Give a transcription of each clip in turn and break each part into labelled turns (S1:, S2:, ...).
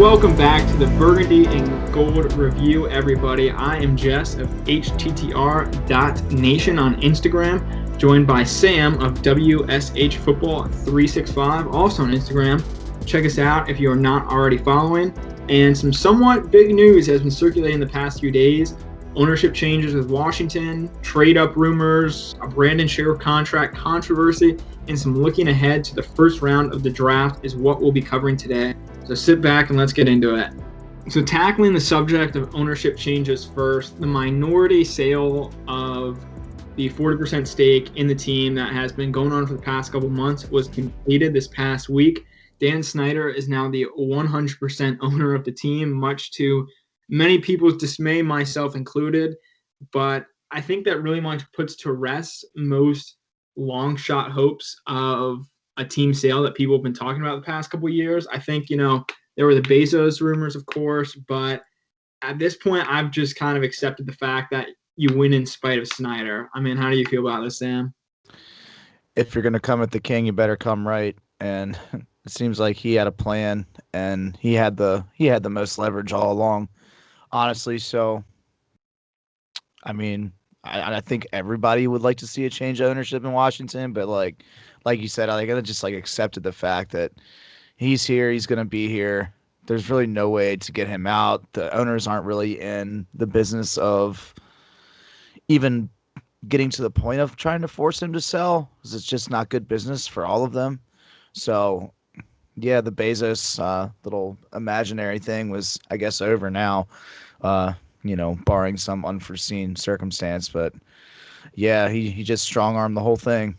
S1: Welcome back to the Burgundy and Gold Review, everybody. I am Jess of HTTR.Nation on Instagram, joined by Sam of WSH Football 365, also on Instagram. Check us out if you are not already following. And some somewhat big news has been circulating the past few days. Ownership changes with Washington, trade-up rumors, a Brandon Sheriff contract controversy, and some looking ahead to the first round of the draft is what we'll be covering today. So sit back and let's get into it. So tackling the subject of ownership changes first, the minority sale of the 40% stake in the team that has been going on for the past couple months was completed this past week. Dan Snyder is now the 100% owner of the team, much to many people's dismay, myself included. But I think that really much puts to rest most long shot hopes of a team sale that people have been talking about the past couple of years. I think, there were the Bezos rumors, of course, but at this point, I've just kind of accepted the fact that you win in spite of Snyder. I mean, how do you feel about this, Sam?
S2: If you're going to come at the king, you better come right. And it seems like he had a plan, and he had the most leverage all along, honestly. So, I mean, I think everybody would like to see a change of ownership in Washington, but like you said, I gotta just accepted the fact that he's here, he's gonna be here. There's really no way to get him out. The owners aren't really in the business of even getting to the point of trying to force him to sell, because it's just not good business for all of them. So yeah, the Bezos little imaginary thing was, I guess, over now. Barring some unforeseen circumstance, but yeah, he just strong armed the whole thing.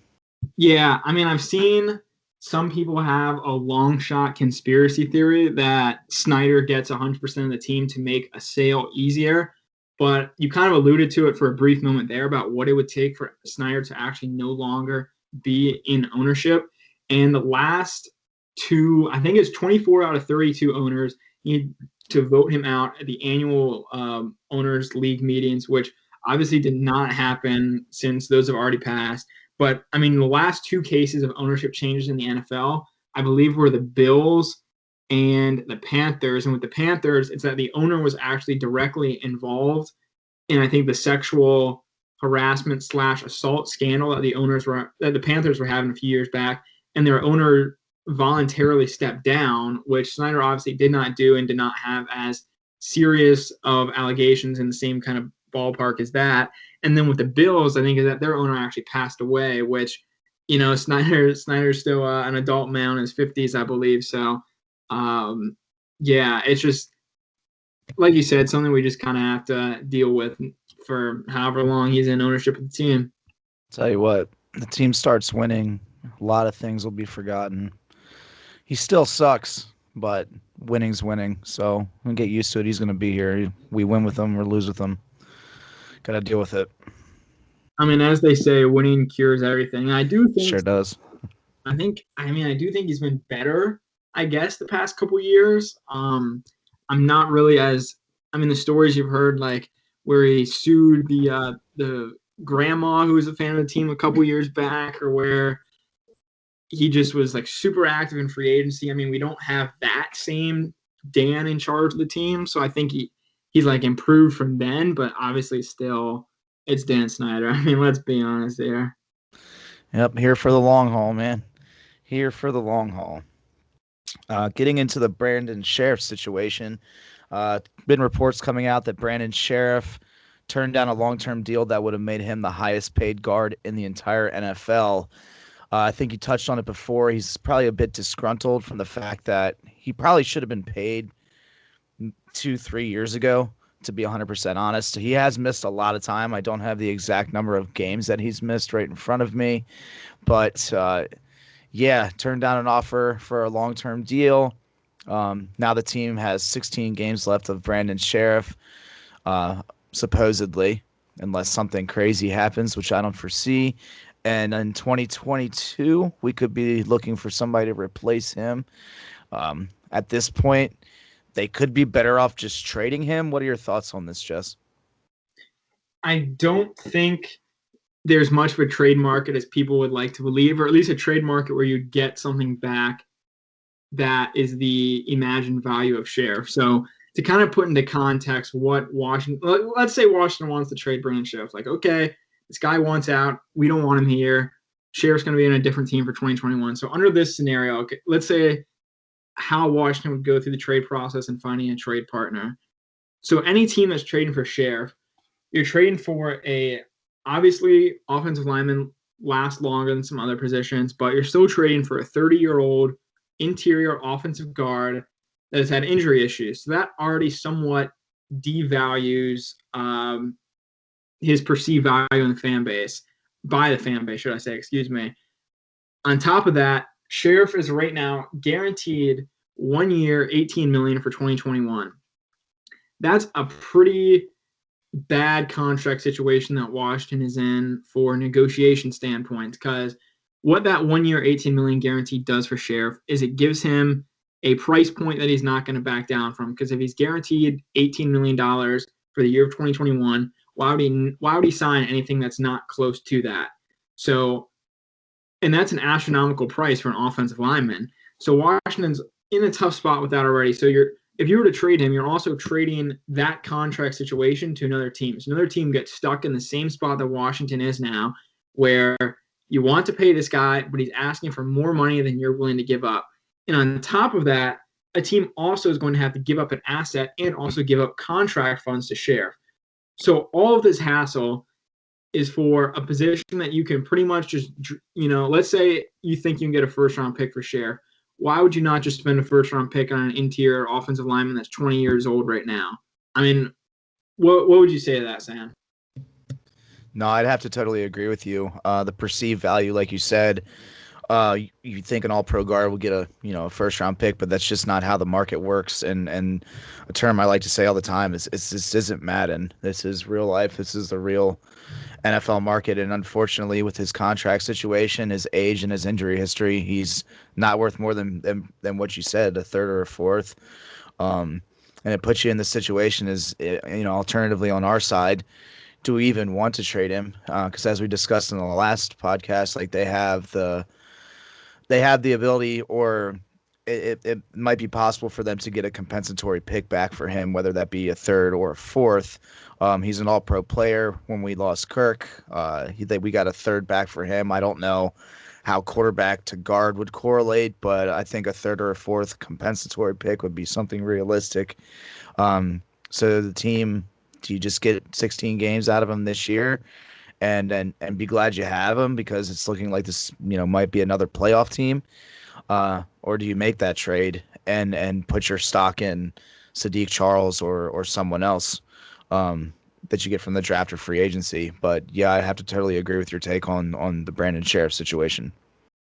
S1: Yeah, I mean, I've seen some people have a long shot conspiracy theory that Snyder gets 100% of the team to make a sale easier. But you kind of alluded to it for a brief moment there about what it would take for Snyder to actually no longer be in ownership. And the last two, I think it's 24 out of 32 owners need to vote him out at the annual owners league meetings, which obviously did not happen since those have already passed. But I mean, the last two cases of ownership changes in the NFL, I believe, were the Bills and the Panthers. And with the Panthers, it's that the owner was actually directly involved in, I think, the sexual harassment / assault scandal that the Panthers were having a few years back, and their owner voluntarily stepped down, which Snyder obviously did not do and did not have as serious of allegations in the same kind of ballpark as that. And then with the Bills, I think is that their owner actually passed away, which, Snyder's still an adult man in his 50s, I believe. So, yeah, it's just like you said, something we just kind of have to deal with for however long he's in ownership of the team.
S2: Tell you what, the team starts winning, a lot of things will be forgotten. He still sucks, but winning's winning, so we get used to it. He's going to be here. We win with him or lose with him. Got to deal with it.
S1: I mean, as they say, winning cures everything. I do think
S2: Sure does.
S1: I do think he's been better, I guess, the past couple years. I'm not really the stories you've heard, like where he sued the grandma who was a fan of the team a couple years back, or where he just was like super active in free agency. I mean, we don't have that same Dan in charge of the team, so I think he's like improved from then, but obviously still it's Dan Snyder. I mean, let's be honest here.
S2: Yep, here for the long haul, man. Here for the long haul. Getting into the Brandon Sheriff situation, been reports coming out that Brandon Sheriff turned down a long-term deal that would have made him the highest paid guard in the entire NFL. I think you touched on it before. He's probably a bit disgruntled from the fact that he probably should have been paid 2-3 years ago, to be 100% honest. He has missed a lot of time. I don't have the exact number of games that he's missed right in front of me, but yeah, turned down an offer for a long-term deal. Now the team has 16 games left of Brandon Sheriff, supposedly, unless something crazy happens, which I don't foresee. And in 2022, we could be looking for somebody to replace him. At this point, they could be better off just trading him. What are your thoughts on this, Jess?
S1: I don't think there's much of a trade market as people would like to believe, or at least a trade market where you'd get something back that is the imagined value of Sheriff. So to kind of put into context what Washington, let's say Washington wants to trade Brandon Sheriff. Like, okay, this guy wants out. We don't want him here. Sheriff's going to be in a different team for 2021. So under this scenario, okay, let's say how Washington would go through the trade process and finding a trade partner. So any team that's trading for Sheriff, you're trading for obviously offensive lineman last longer than some other positions, but you're still trading for a 30-year-old interior offensive guard that has had injury issues. So that already somewhat devalues his perceived value in the fan base, by the fan base, should I say, excuse me. On top of that, Sheriff is right now guaranteed 1 year, $18 million for 2021. That's a pretty bad contract situation that Washington is in for negotiation standpoints, because what that 1 year, $18 million guarantee does for Sheriff is it gives him a price point that he's not going to back down from. Because if he's guaranteed $18 million for the year of 2021, why would he sign anything that's not close to that? So, and that's an astronomical price for an offensive lineman. So Washington's in a tough spot with that already. So if you were to trade him, you're also trading that contract situation to another team. So another team gets stuck in the same spot that Washington is now, where you want to pay this guy, but he's asking for more money than you're willing to give up. And on top of that, a team also is going to have to give up an asset and also give up contract funds to Sheriff. So all of this hassle is for a position that you can pretty much just, let's say you think you can get a first-round pick for Sheriff. Why would you not just spend a first-round pick on an interior offensive lineman that's 20 years old right now? I mean, what would you say to that, Sam?
S2: No, I'd have to totally agree with you. The perceived value, like you said, you think an all-pro guard will get a first-round pick, but that's just not how the market works. And a term I like to say all the time is this isn't Madden. This is real life. This is the real NFL market. And unfortunately, with his contract situation, his age, and his injury history, he's not worth more than what you said, a third or a fourth. And it puts you in the situation alternatively on our side, do we even want to trade him? Because as we discussed in the last podcast, like they have the ability, or it might be possible for them to get a compensatory pick back for him, whether that be a third or a fourth. He's an all-pro player. When we lost Kirk, we got a third back for him. I don't know how quarterback to guard would correlate, but I think a third or a fourth compensatory pick would be something realistic. So the team, do you just get 16 games out of him this year and be glad you have him because it's looking like this, might be another playoff team? Or do you make that trade and put your stock in Sadiq Charles or someone else that you get from the draft or free agency? But yeah, I have to totally agree with your take on the Brandon Sheriff situation.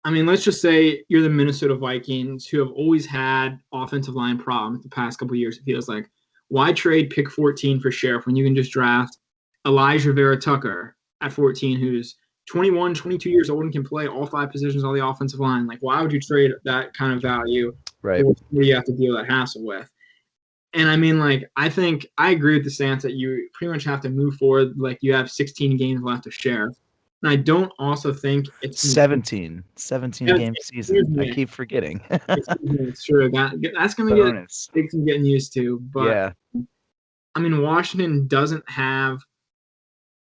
S1: I mean, let's just say you're the Minnesota Vikings, who have always had offensive line problems the past couple of years. It feels like, why trade pick 14 for Sheriff when you can just draft Elijah Vera Tucker at 14, who's 21, 22 years old and can play all five positions on the offensive line? Like, why would you trade that kind of value
S2: right,
S1: for what you have to deal with that hassle with? And I mean, like, I think I agree with the stance that you pretty much have to move forward. Like, you have 16 games left of Sheriff. And I don't also think it's
S2: 17 game season. I keep forgetting.
S1: It's true. That's going to take some getting used to. But,
S2: yeah.
S1: I mean, Washington doesn't have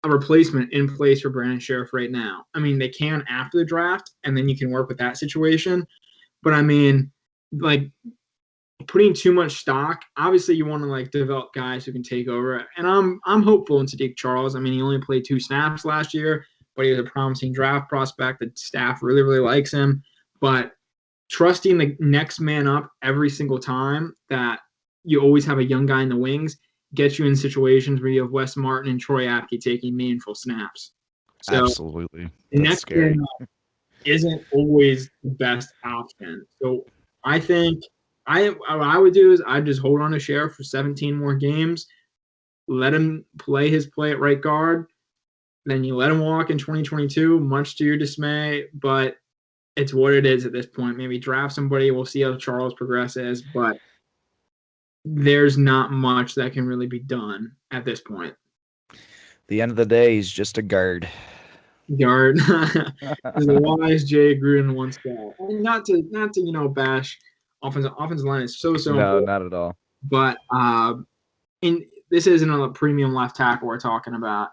S1: a replacement in place for Brandon Sheriff right now. I mean, they can after the draft, and then you can work with that situation. But, I mean, like, putting too much stock, obviously you want to, like, develop guys who can take over. And I'm hopeful in Sadiq Charles. I mean, he only played 2 snaps last year, but he was a promising draft prospect. The staff really, really likes him. But trusting the next man up every single time, that you always have a young guy in the wings, gets you in situations where you have Wes Martin and Troy Apke taking meaningful snaps. So
S2: absolutely.
S1: The next man up isn't always the best option. So I think what I would do is I'd just hold on to Sheriff for 17 more games, let him play his play at right guard. Then you let him walk in 2022, much to your dismay, but it's what it is at this point. Maybe draft somebody. We'll see how Charles progresses, but there's not much that can really be done at this point.
S2: The end of the day, he's just a guard.
S1: Guard. As the wise Jay Gruden once said. Not to bash Offensive line is so
S2: No,
S1: important.
S2: not at all.
S1: But in this isn't a premium left tackle we're talking about,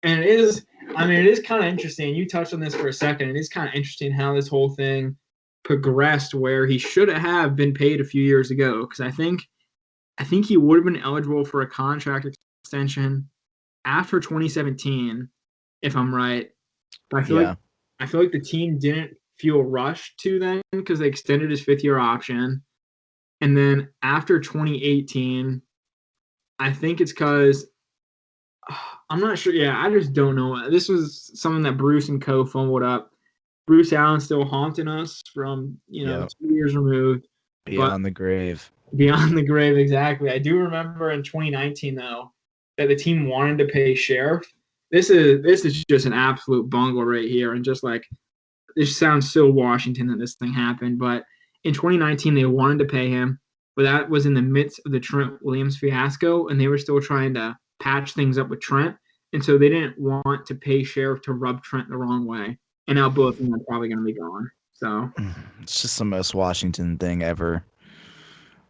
S1: and it is. I mean, it is kind of interesting. You touched on this for a second. It is kind of interesting how this whole thing progressed, where he should have been paid a few years ago. Because I think he would have been eligible for a contract extension after 2017, if I'm right. But
S2: Yeah.
S1: I feel like the team didn't feel rushed to then because they extended his 5th-year option. And then after 2018, I think it's because I'm not sure. Yeah, I just don't know. This was something that Bruce and Co. fumbled up. Bruce Allen still haunting us from
S2: Yeah.
S1: 2 years removed, but
S2: Beyond the grave.
S1: beyond the grave. Exactly. I do remember in 2019 though that the team wanted to pay Sheriff. This is just an absolute bungle right here, and just like this sounds so Washington that this thing happened. But in 2019 they wanted to pay him, but that was in the midst of the Trent Williams fiasco, and they were still trying to patch things up with Trent, and so they didn't want to pay Sheriff to rub Trent the wrong way. And now both of them are probably going to be gone. So,
S2: It's just the most Washington thing ever.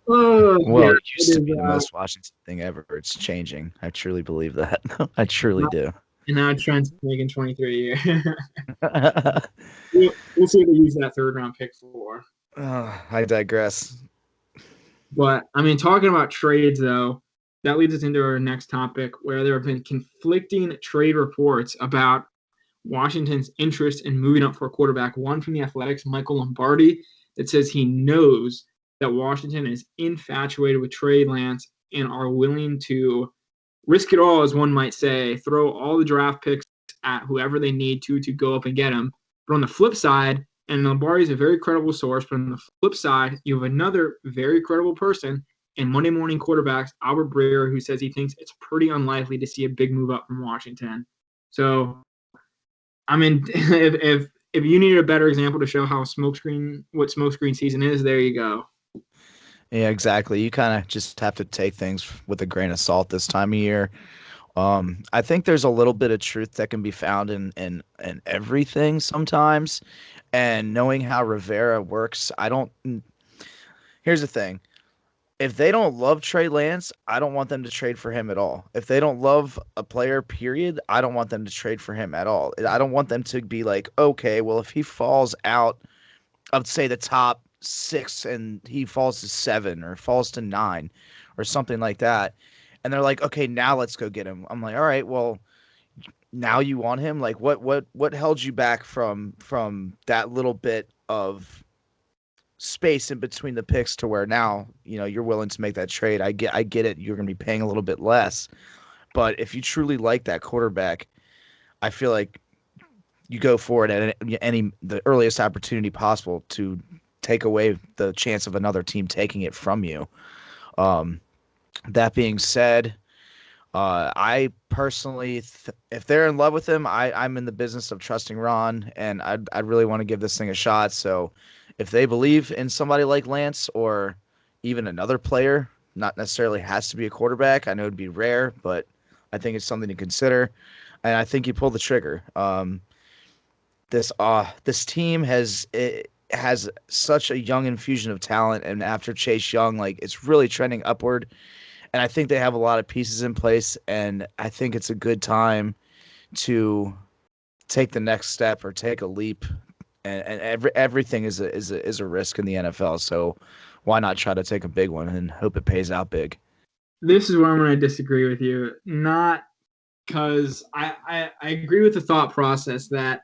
S1: oh yeah,
S2: Well, it
S1: it
S2: used to
S1: is.
S2: be the most Washington thing ever. It's changing. I truly believe that. I truly do.
S1: And now Trent's making 23 a year. We'll see what they use that third-round pick for.
S2: I digress.
S1: But I mean, talking about trades though, that leads us into our next topic, where there have been conflicting trade reports about Washington's interest in moving up for a quarterback. One from the Athletics, Michael Lombardi, that says he knows that Washington is infatuated with Trey Lance and are willing to risk it all, as one might say, throw all the draft picks at whoever they need to go up and get him. But on the flip side, and Lombardi is a very credible source, but on the flip side, you have another very credible person in Monday Morning Quarterbacks, Albert Breer, who says he thinks it's pretty unlikely to see a big move up from Washington. So, I mean, if you needed a better example to show how what smokescreen season is, there you go.
S2: Yeah, exactly. You kind of just have to take things with a grain of salt this time of year. I think there's a little bit of truth that can be found in everything sometimes. And knowing how Rivera works, I don't. Here's the thing. If they don't love Trey Lance, I don't want them to trade for him at all. If they don't love a player, period, I don't want them to trade for him at all. I don't want them to be like, okay, well, if he falls out of, say, the top 6 and he falls to 7 or falls to 9 or something like that, and they're like, okay, now let's go get him. I'm like, all right, well, now you want him? Like, what held you back from that little bit of space in between the picks to where now you're willing to make that trade? I get it. You're going to be paying a little bit less, but if you truly like that quarterback, I feel like you go for it at the earliest opportunity possible to take away the chance of another team taking it from you. Um, that being said, I personally, if they're in love with him, I'm in the business of trusting Ron, and I'd really want to give this thing a shot. So if they believe in somebody like Lance or even another player, not necessarily has to be a quarterback. I know it'd be rare, but I think it's something to consider, and I think you pull the trigger. This team has such a young infusion of talent, and after Chase Young, like, it's really trending upward. And I think they have a lot of pieces in place, and I think it's a good time to take the next step or take a leap. And everything is a risk in the NFL. So why not try to take a big one and hope it pays out big?
S1: This is where I'm going to disagree with you. Not because I agree with the thought process that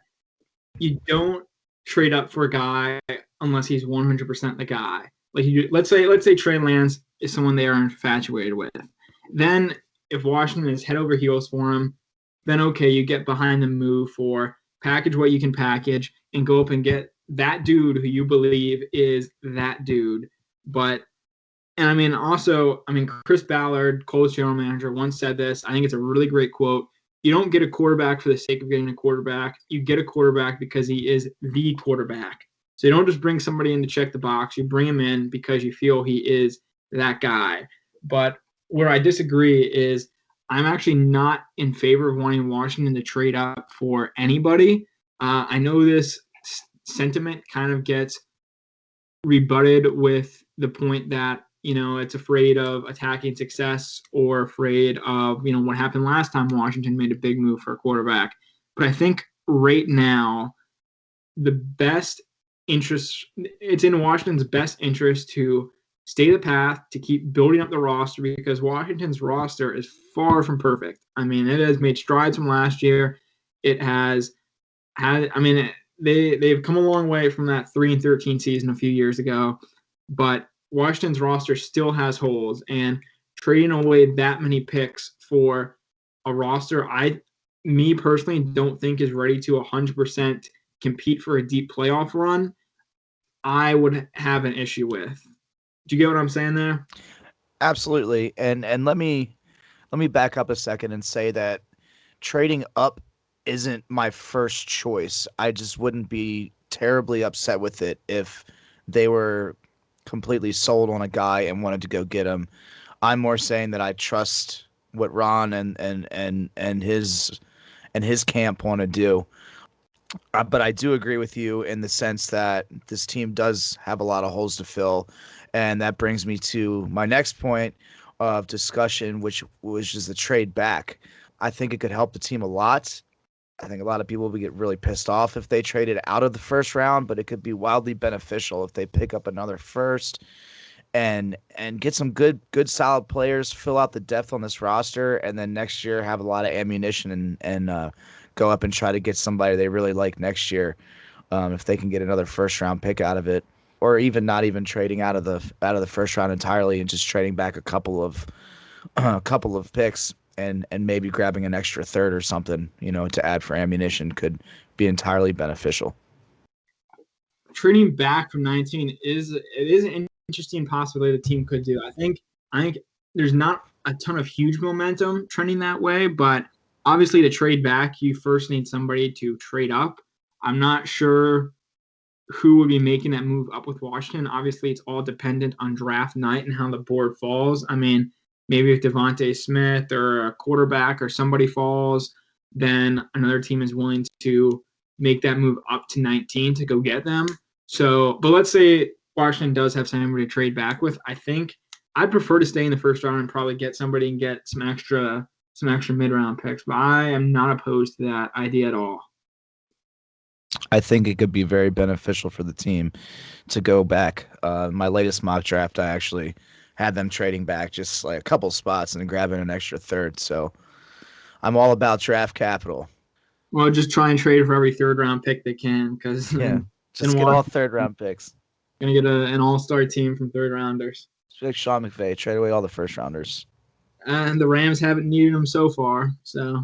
S1: you don't trade up for a guy unless he's 100% the guy. Like let's say Trey Lance is someone they are infatuated with. Then if Washington is head over heels for him, then okay, you get behind the move for package what you can package and go up and get that dude who you believe is that dude. But and I mean, Chris Ballard, Colts general manager, once said this. I think it's a really great quote. You don't get a quarterback for the sake of getting a quarterback. You get a quarterback because he is the quarterback. So you don't just bring somebody in to check the box. You bring him in because you feel he is that guy. But where I disagree is I'm actually not in favor of wanting Washington to trade up for anybody. I know this sentiment kind of gets rebutted with the point that, it's afraid of attacking success or afraid of, what happened last time Washington made a big move for a quarterback. But I think right now, the best interest, it's in Washington's best interest to stay the path, to keep building up the roster, because Washington's roster is far from perfect. I mean, it has made strides from last year. It has had, I mean, they've come a long way from that 3-13 season a few years ago, but Washington's roster still has holes, and trading away that many picks for a roster me personally don't think is ready to 100% compete for a deep playoff run, I would have an issue with. Do you get what I'm saying there?
S2: Absolutely. And let me back up a second and say that trading up isn't my first choice. I just wouldn't be terribly upset with it if they were completely sold on a guy and wanted to go get him. I'm more saying that I trust what Ron and his camp want to do. But I do agree with you in the sense that this team does have a lot of holes to fill. And that brings me to my next point of discussion, which is the trade back. I think it could help the team a lot. I think a lot of people would get really pissed off if they traded out of the first round, but it could be wildly beneficial if they pick up another first and get some good solid players, fill out the depth on this roster, and then next year have a lot of ammunition and go up and try to get somebody they really like next year, if they can get another first round pick out of it, or even not even trading out of the first round entirely and just trading back a couple of picks and maybe grabbing an extra third or something, to add for ammunition could be entirely beneficial.
S1: Trading back from 19 is an interesting possibility the team could do. I think there's not a ton of huge momentum trending that way, but obviously to trade back, you first need somebody to trade up. I'm not sure who would be making that move up with Washington. Obviously, it's all dependent on draft night and how the board falls. I mean, maybe if Devontae Smith or a quarterback or somebody falls, then another team is willing to make that move up to 19 to go get them. So, but let's say Washington does have somebody to trade back with. I think I'd prefer to stay in the first round and probably get somebody and get some extra mid-round picks. But I am not opposed to that idea at all.
S2: I think it could be very beneficial for the team to go back. My latest mock draft, I actually had them trading back just like a couple spots and grabbing an extra third. So I'm all about draft capital.
S1: Well, just try and trade for every third-round pick they can, because
S2: Yeah,
S1: then
S2: just get all third round picks.
S1: Gonna get an all-star team from third-rounders.
S2: Like Sean McVay, trade away all the first rounders.
S1: And the Rams haven't needed them so far. So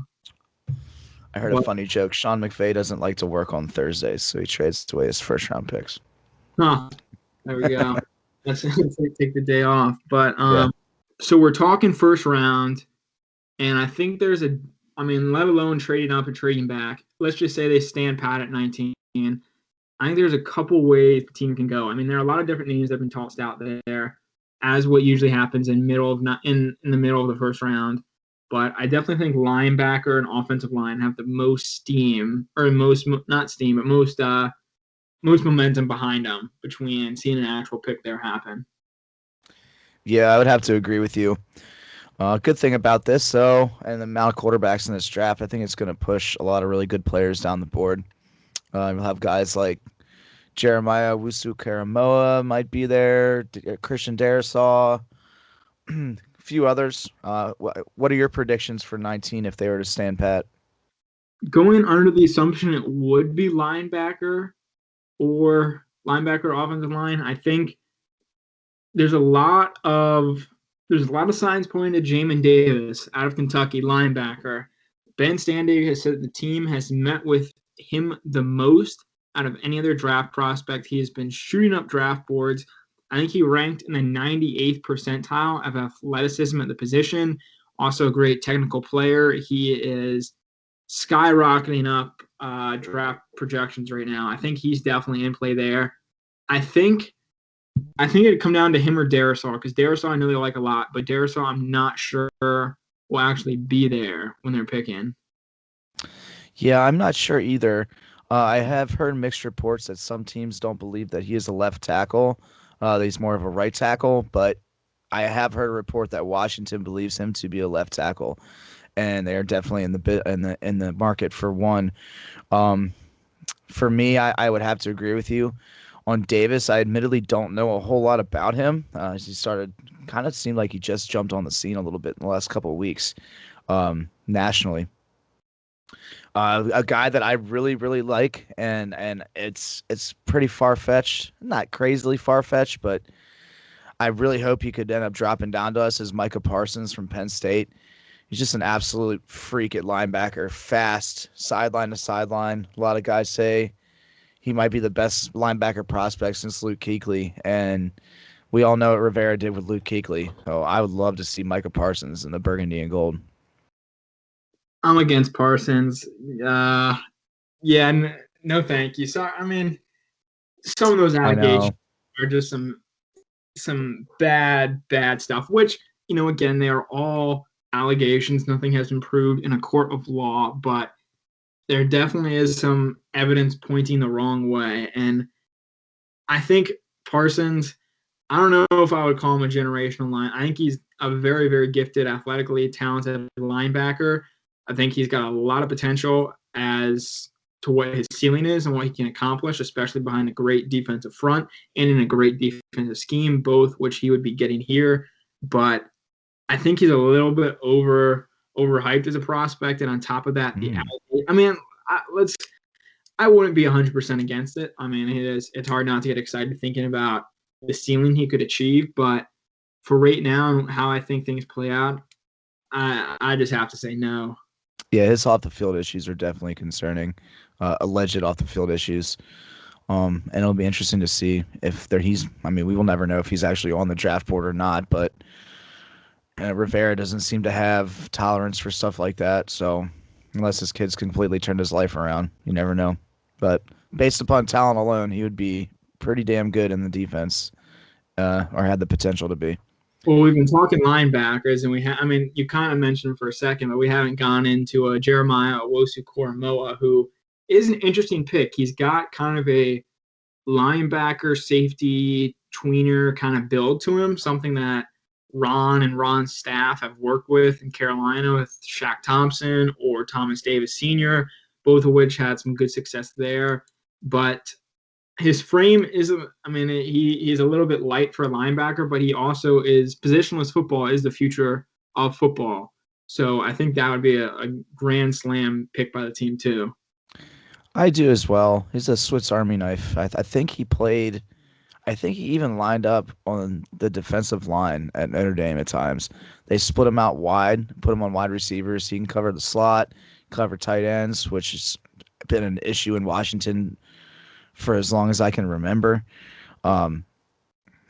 S2: I heard a funny joke. Sean McVay doesn't like to work on Thursdays, so he trades away his first round picks.
S1: Huh. There we go. Let's take the day off. But
S2: Yeah.
S1: So we're talking first round, and I think there's let alone trading up and trading back. Let's just say they stand pat at 19. I think there's a couple ways the team can go. I mean, there are a lot of different names that have been tossed out there, as what usually happens in the middle of the first round. But I definitely think linebacker and offensive line have the most steam, or most not steam, but most momentum behind them between seeing an actual pick there happen.
S2: Yeah, I would have to agree with you. Good thing about this, though, and the amount of quarterbacks in this draft, I think it's going to push a lot of really good players down the board. You'll have guys like Jeremiah Wusu-Karamoa might be there, Christian Darrisaw, a few others. What are your predictions for 19 if they were to stand pat?
S1: Going under the assumption it would be linebacker or offensive line, I think there's a lot of signs pointing to Jamin Davis out of Kentucky, linebacker. Ben Standig has said the team has met with him the most out of any other draft prospect. He has been shooting up draft boards. I think he ranked in the 98th percentile of athleticism at the position. Also a great technical player. He is skyrocketing up draft projections right now. I think he's definitely in play there. I think it'd come down to him or Darrisaw, because Darrisaw I know they like a lot, but Darrisaw I'm not sure will actually be there when they're picking.
S2: Yeah, I'm not sure either. I have heard mixed reports that some teams don't believe that he is a left tackle. That he's more of a right tackle, but I have heard a report that Washington believes him to be a left tackle, and they are definitely in the market for one. Um, for me, I would have to agree with you on Davis. I admittedly don't know a whole lot about him. He started kind of seemed like he just jumped on the scene a little bit in the last couple of weeks, nationally. A guy that I really really like, and it's pretty far fetched, not crazily far fetched, but I really hope he could end up dropping down to us is Micah Parsons from Penn State. He's just an absolute freak at linebacker, fast, sideline to sideline. A lot of guys say he might be the best linebacker prospect since Luke Kuechly, and we all know what Rivera did with Luke Kuechly. So I would love to see Micah Parsons in the Burgundy and Gold.
S1: I'm against Parsons. Yeah, no, thank you. Sorry, I mean, some of those
S2: I
S1: allegations
S2: know.
S1: are just some bad stuff. Which again, they are all allegations. Nothing has been proved in a court of law, but there definitely is some evidence pointing the wrong way. And I think Parsons, I don't know if I would call him a generational line. I think he's a very, very gifted, athletically talented linebacker. I think he's got a lot of potential as to what his ceiling is and what he can accomplish, especially behind a great defensive front and in a great defensive scheme, both which he would be getting here. But I think he's a little bit overhyped as a prospect, and on top of that,
S2: Mm.
S1: I mean, I wouldn't be 100% against it. I mean, it's hard not to get excited thinking about the ceiling he could achieve, but for right now and how I think things play out, I just have to say no.
S2: Yeah, his off the field issues are definitely concerning, alleged off the field issues. And it'll be interesting to see if there he's. I mean, we will never know if he's actually on the draft board or not. But Rivera doesn't seem to have tolerance for stuff like that. So unless his kid's completely turned his life around, you never know. But based upon talent alone, he would be pretty damn good in the defense, or had the potential to be.
S1: Well, we've been talking linebackers, and I mean, you kind of mentioned for a second, but we haven't gone into Jeremiah Owusu-Koramoah, who is an interesting pick. He's got kind of a linebacker safety tweener kind of build to him, something that Ron and Ron's staff have worked with in Carolina with Shaq Thompson or Thomas Davis Sr., both of which had some good success there. But his frame is, I mean, he's a little bit light for a linebacker, but he also is positionless football is the future of football. So I think that would be a grand slam pick by the team too.
S2: I do as well. He's a Swiss Army knife. I think he played. I think he even lined up on the defensive line at Notre Dame at times. They split him out wide, put him on wide receivers. He can cover the slot, cover tight ends, which has been an issue in Washington for as long as I can remember. Um,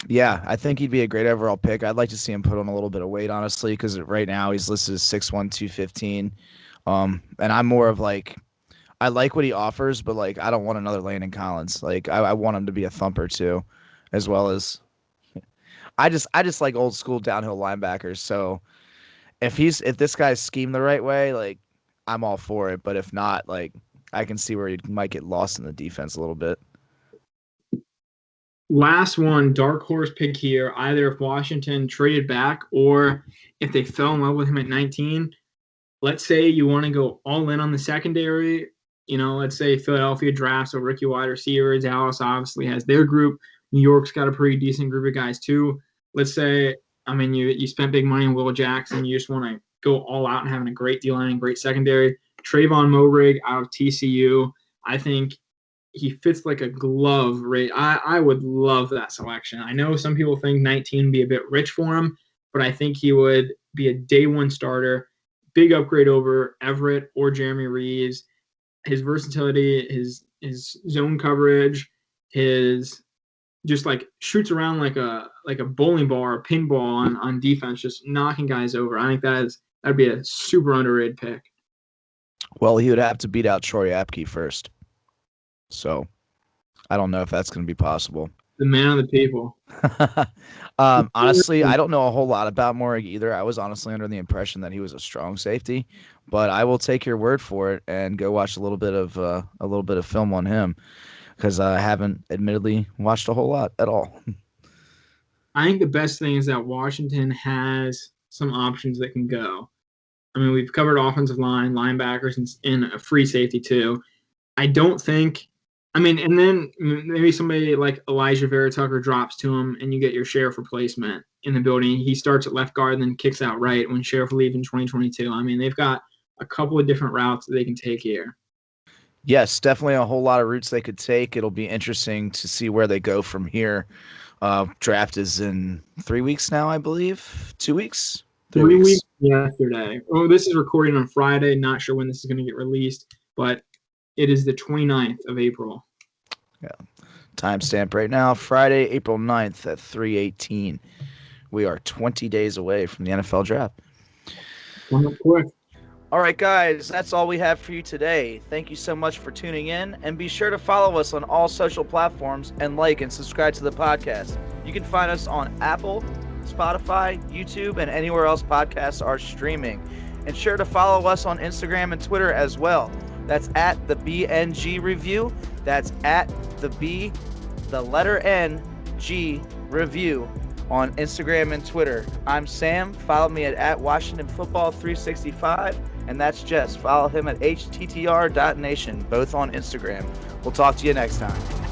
S2: yeah, I think he'd be a great overall pick. I'd like to see him put on a little bit of weight, honestly, because right now he's listed as 6'1", 215. And I'm more of like, I like what he offers, but like I don't want another Landon Collins. Like I want him to be a thumper too, as well as I just like old school downhill linebackers. So if this guy's schemed the right way, like I'm all for it. But if not, like I can see where he might get lost in the defense a little bit.
S1: Last one, dark horse pick here. Either if Washington traded back or if they fell in love with him at 19. Let's say you want to go all in on the secondary. Let's say Philadelphia drafts a rookie wide receiver. Dallas obviously has their group. New York's got a pretty decent group of guys too. Let's say, I mean, you spent big money on Will Jackson. You just want to go all out and having a great D line and great secondary. Trayvon Moehrig out of TCU. I think he fits like a glove. Right, I would love that selection. I know some people think 19 would be a bit rich for him, but I think he would be a day one starter. Big upgrade over Everett or Jeremy Reeves. His versatility, his zone coverage, his just like shoots around like a bowling ball or a pinball on defense, just knocking guys over. I think that'd be a super underrated pick.
S2: Well, he would have to beat out Troy Apke first. So I don't know if that's going to be possible.
S1: The man of the people.
S2: Honestly, I don't know a whole lot about Morrig either. I was honestly under the impression that he was a strong safety, but I will take your word for it and go watch a little bit of film on him because I haven't admittedly watched a whole lot at all.
S1: I think the best thing is that Washington has some options that can go. I mean, we've covered offensive line, linebackers, and a free safety too. I don't think. I mean, and then maybe somebody like Elijah Vera Tucker drops to him, and you get your Sheriff replacement in the building. He starts at left guard, and then kicks out right when Sheriff leaves in 2022. I mean, they've got a couple of different routes that they can take here.
S2: Yes, definitely a whole lot of routes they could take. It'll be interesting to see where they go from here. Draft is in 3 weeks now, I believe. 2 weeks?
S1: 3 weeks yesterday. Oh, this is recording on Friday. Not sure when this is going to get released, but it is the 29th of April.
S2: Yeah. Timestamp right now, Friday, April 9th at 3:18. We are 20 days away from the NFL draft.
S1: Coming up quick.
S2: All right, guys, that's all we have for you today. Thank you so much for tuning in, and be sure to follow us on all social platforms and like and subscribe to the podcast. You can find us on Apple, Spotify, YouTube, and anywhere else podcasts are streaming. And sure to follow us on Instagram and Twitter as well. That's at the BNG Review. That's at the B, the letter N, G Review on Instagram and Twitter. I'm Sam. Follow me at Washington Football 365. And that's Jess. Follow him at httr.nation, both on Instagram. We'll talk to you next time.